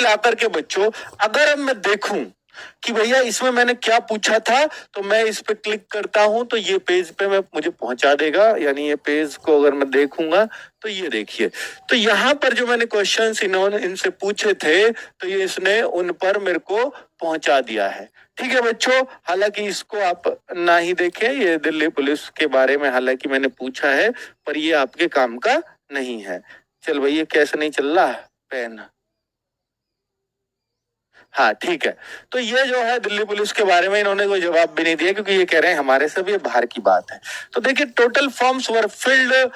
मिलाकर के बच्चों अगर अब मैं देखूं कि भैया इसमें मैंने क्या पूछा था, तो मैं इस पे क्लिक करता हूं तो ये पेज पे मैं मुझे पहुंचा देगा। यानी ये पेज को अगर मैं देखूंगा तो ये देखिए, तो यहाँ पर जो मैंने क्वेश्चंस इन्होंने इनसे पूछे थे तो ये इसने उन पर मेरे को पहुंचा दिया है। ठीक है बच्चों, हालांकि इसको आप ना ही देखें, ये दिल्ली पुलिस के बारे में हालांकि मैंने पूछा है पर ये आपके काम का नहीं है। चल भाई, ये कैसे नहीं चल रहा पेन? हाँ ठीक है, तो ये जो है दिल्ली पुलिस के बारे में इन्होंने कोई जवाब भी नहीं दिया क्योंकि ये कह रहे हैं हमारे से भी ये बाहर की बात है। तो देखिए, total forms were field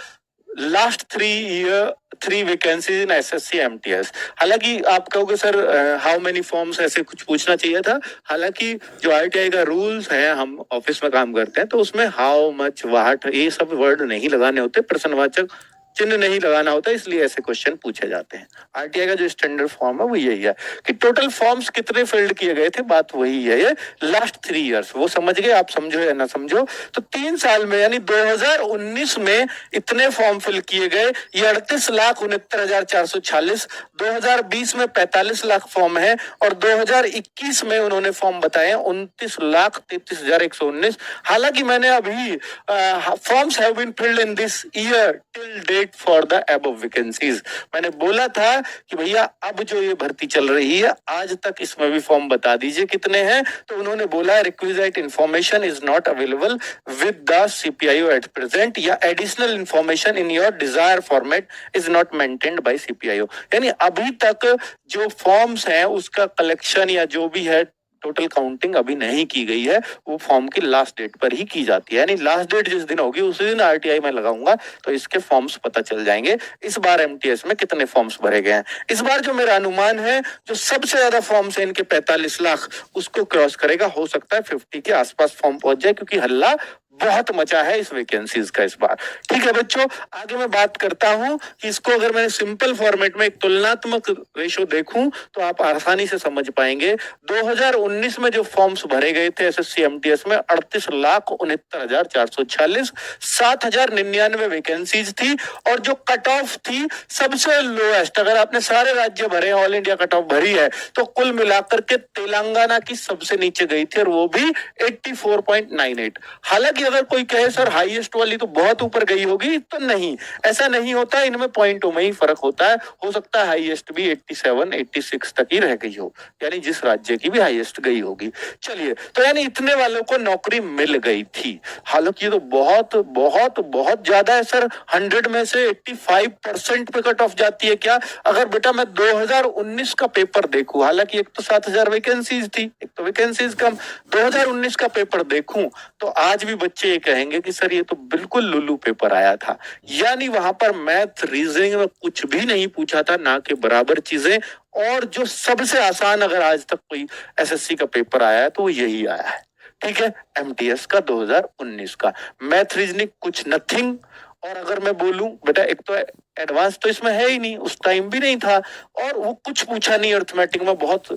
last 3 year, 3 vacancies in SSC MTS. हालांकि आप कहोगे सर हाउ मेनी फॉर्म्स, ऐसे कुछ पूछना चाहिए था। हालांकि जो आईटीआई का रूल्स है, हम ऑफिस में काम करते हैं तो उसमें हाउ मच वाट ये सब वर्ड नहीं लगाने होते, प्रश्नवाचक चिन्ह नहीं लगाना होता, इसलिए ऐसे क्वेश्चन पूछे जाते हैं। आरटीआई का जो स्टैंडर्ड फॉर्म है वो यही है कि टोटल फॉर्म्स कितने फिल्ड किए गए थे, बात वही है। ये लास्ट 3 इयर्स, वो समझ गए, आप समझो या ना समझो। तो 3 साल में यानी 2019 में इतने फॉर्म फिल किए गए, ये 38,69,446। 2020 में 45 लाख फॉर्म है और 2021 में उन्होंने फॉर्म बताए 29,33,119। हालांकि मैंने अभी forms have been filled in this year till date for the above vacancies, मैंने बोला था कि भैया अब जो ये भर्ती चल रही है आज तक इसमें भी फॉर्म बता दीजिए कितने हैं। तो उन्होंने बोला requisite information is not available with the CPIO at present, या additional information in your desire format is not maintained by CPIO. यानी अभी तक जो फॉर्म्स हैं उसका कलेक्शन या जो भी है टोटल काउंटिंग अभी नहीं की गई है, वो फॉर्म की लास्ट डेट पर ही की जाती है। यानी लास्ट डेट जिस दिन होगी उसी दिन आरटीआई में लगाऊंगा तो इसके फॉर्म्स पता चल जाएंगे इस बार एमटीएस में कितने फॉर्म्स भरे गए हैं। इस बार जो मेरा अनुमान है, जो सबसे ज्यादा फॉर्म्स है इनके 45 लाख, उसको क्रॉस करेगा। हो सकता है 50 के आसपास फॉर्म पहुंच जाए क्योंकि हल्ला बहुत मचा है इस वैकेंसीज का इस बार। ठीक है बच्चों, आगे मैं बात करता हूं कि इसको अगर मैंने सिंपल फॉर्मेट में एक तुलनात्मक रेशो देखूं तो आप आसानी से समझ पाएंगे। 2019 में जो फॉर्म्स भरे गए थे एसएससी एमटीएस में 38,69,446, 7,099 वैकेंसीज थी और जो कट ऑफ थी सबसे लोएस्ट, अगर आपने सारे राज्य भरे ऑल इंडिया कट ऑफ भरी है तो कुल मिलाकर के तेलंगाना की सबसे नीचे गई थी और वो भी 84.98। हालांकि अगर कोई कहे सर हाईएस्ट वाली तो बहुत ऊपर गई होगी, तो नहीं, ऐसा नहीं होता, इनमें पॉइंटों में ही फर्क होता है। हो सकता है हाईएस्ट भी 87, 86 तक ही रह गई हो, यानी जिस राज्य की भी हाईएस्ट गई होगी। चलिए, तो यानी इतने वालों को नौकरी मिल गई थी। हालांकि ये तो बहुत बहुत बहुत ज्यादा है सर, 100 में से 85% पे कट ऑफ जाती है क्या? अगर बेटा मैं 2019 का पेपर देखूं, हालांकि एक तो 7,000 वैकेंसीज थी, एक तो वैकेंसीज कम, 2019 का पेपर देखूं तो आज भी बच्चे ये कहेंगे कि सर ये तो बिल्कुल लुल्लू पेपर आया था। यानी वहां पर मैथ रीजनिंग में कुछ भी नहीं पूछा था, ना के बराबर चीजें। और जो सबसे आसान अगर आज तक कोई एसएससी का पेपर आया है तो वो यही आया है। ठीक है, एमटीएस का 2019 का मैथ रीजनिंग कुछ नथिंग। और अगर मैं बोलूं बेटा, एक तो एडवांस तो इसमें है ही नहीं, उस टाइम भी नहीं था, और वो कुछ पूछा नहीं अर्थमेटिक में, बहुत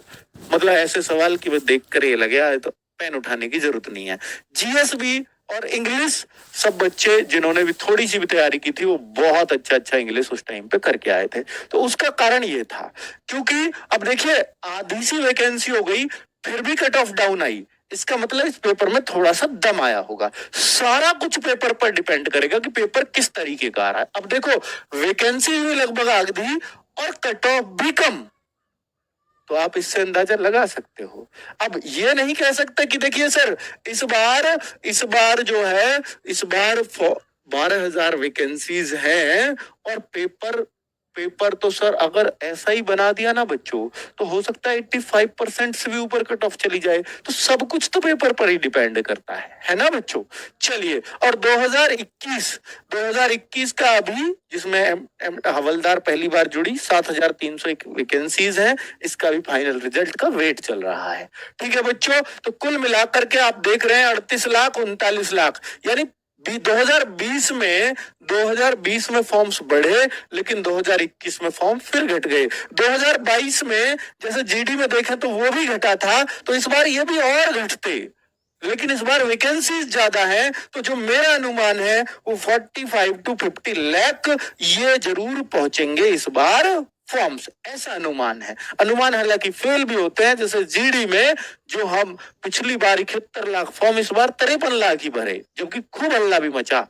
मतलब ऐसे सवाल की देख कर ये लगे तो पेन उठाने की जरूरत नहीं है। जीएस भी और इंग्लिश, सब बच्चे जिन्होंने भी थोड़ी सी भी तैयारी की थी वो बहुत अच्छा अच्छा इंग्लिश उस टाइम पे करके आए थे। तो उसका कारण ये था क्योंकि अब देखिए आधी सी वैकेंसी हो गई फिर भी कट ऑफ डाउन आई, इसका मतलब इस पेपर में थोड़ा सा दम आया होगा। सारा कुछ पेपर पर डिपेंड करेगा कि पेपर किस तरीके का आ रहा है। अब देखो, वैकेंसी भी लगभग आधी और कट ऑफ भी कम, तो आप इससे अंदाजा लगा सकते हो। अब ये नहीं कह सकते कि देखिए सर इस बार जो है इस बार 12,000 वैकेंसीज हैं और पेपर तो सर अगर ऐसा ही बना दिया ना बच्चों तो हो सकता है 85% से भी ऊपर कट ऑफ चली जाए। तो सब कुछ तो पेपर पर ही डिपेंड करता है ना बच्चों। चलिए, और 2021 का अभी जिसमें हवलदार पहली बार जुड़ी 7,301 वैकेंसीज हैं, इसका भी फाइनल रिजल्ट का वेट चल रहा है। ठीक है बच्चों, तो कुल मिलाकर के आप देख रहे हैं 38 लाख 39 लाख, यानी 2020 में फॉर्म्स बढ़े लेकिन 2021 में फॉर्म फिर घट गए। 2022 में जैसे जीडी में देखें तो वो भी घटा था, तो इस बार ये भी और घटते, लेकिन इस बार वैकेंसीज ज्यादा है, तो जो मेरा अनुमान है वो 45 to 50 लाख ये जरूर पहुंचेंगे इस बार फॉर्म्स, ऐसा अनुमान है। अनुमान हालांकि फेल भी होते हैं, जैसे जीडी में जो हम पिछली बार 71 लाख फॉर्म, इस बार 53 लाख ही भरे, जबकि खूब हल्ला भी मचा।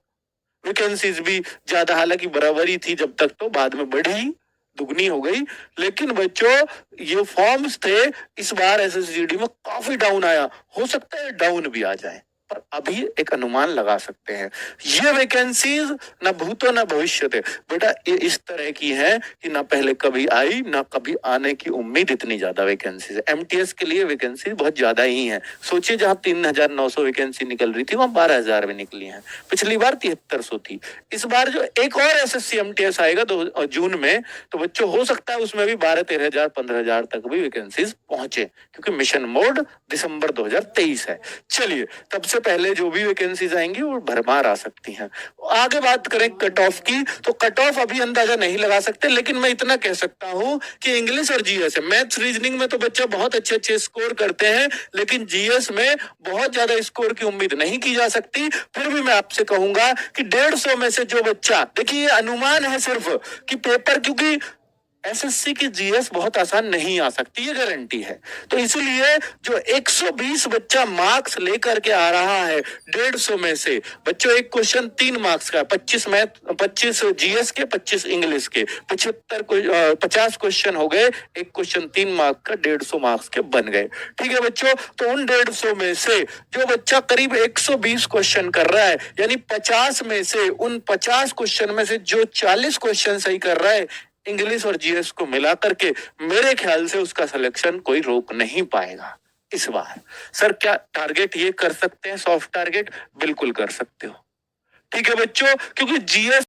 वैकेंसीज भी ज्यादा, हालांकि बराबरी थी जब तक, तो बाद में बढ़ी, दुगनी हो गई। लेकिन बच्चों ये फॉर्म्स थे, इस बार एसएसजीडी में काफी डाउन आया, हो सकता है डाउन भी आ जाए, पर अभी एक अनुमान लगा सकते हैं। ये वैकेंसीज ना भूतो ना भविष्य थे बेटा, ये इस तरह की है कि ना पहले कभी आई ना कभी आने की उम्मीद, इतनी ज्यादा वैकेंसीज। एमटीएस के लिए वैकेंसी बहुत ज्यादा ही है। सोचिए जहां 3,900 वैकेंसी निकल रही थी, वहां 12,000 में निकली है। पिछली बार 7300 थी। इस बार जो एक और एसएससी एमटीएस आएगा जून में, तो बच्चों हो सकता है उसमें भी 12-13,000 15,000 तक भी वैकेंसीज पहुंचे, क्योंकि मिशन मोड दिसंबर 2023 है। चलिए, तब से पहले जो भी वैकेंसीज आएंगी वो भरमार आ सकती हैं। आगे बात करें कट ऑफ की, तो कट ऑफ अभी अंदाजा नहीं लगा सकते, लेकिन मैं इतना कह सकता हूं कि इंग्लिश और जीएस है, मैथ्स रीजनिंग में तो बच्चे बहुत अच्छे अच्छे स्कोर करते हैं, लेकिन जीएस में बहुत ज्यादा स्कोर की उम्मीद नहीं की जा सकती। फिर भी मैं आपसे कहूंगा कि 150 में से जो बच्चा, देखिए ये अनुमान है सिर्फ कि पेपर, क्योंकि एसएससी की जीएस बहुत आसान नहीं आ सकती, ये गारंटी है। तो इसीलिए जो 120 बच्चा मार्क्स लेकर के आ रहा है 150 में से, बच्चों एक क्वेश्चन 3 मार्क्स का, 25 मैथ, 25 जीएस के, 25 इंग्लिश के, 50 क्वेश्चन हो गए, एक क्वेश्चन 3 मार्क्स का, 150 मार्क्स के बन गए। ठीक है बच्चों, तो उन 150 में से जो बच्चा करीब 120 क्वेश्चन कर रहा है, यानी 50 में से, उन 50 क्वेश्चन में से जो 40 क्वेश्चन सही कर रहा है इंग्लिश और जीएस को मिला करके, मेरे ख्याल से उसका सिलेक्शन कोई रोक नहीं पाएगा इस बार। सर क्या टारगेट ये कर सकते हैं, सॉफ्ट टारगेट? बिल्कुल कर सकते हो। ठीक है बच्चों, क्योंकि जीएस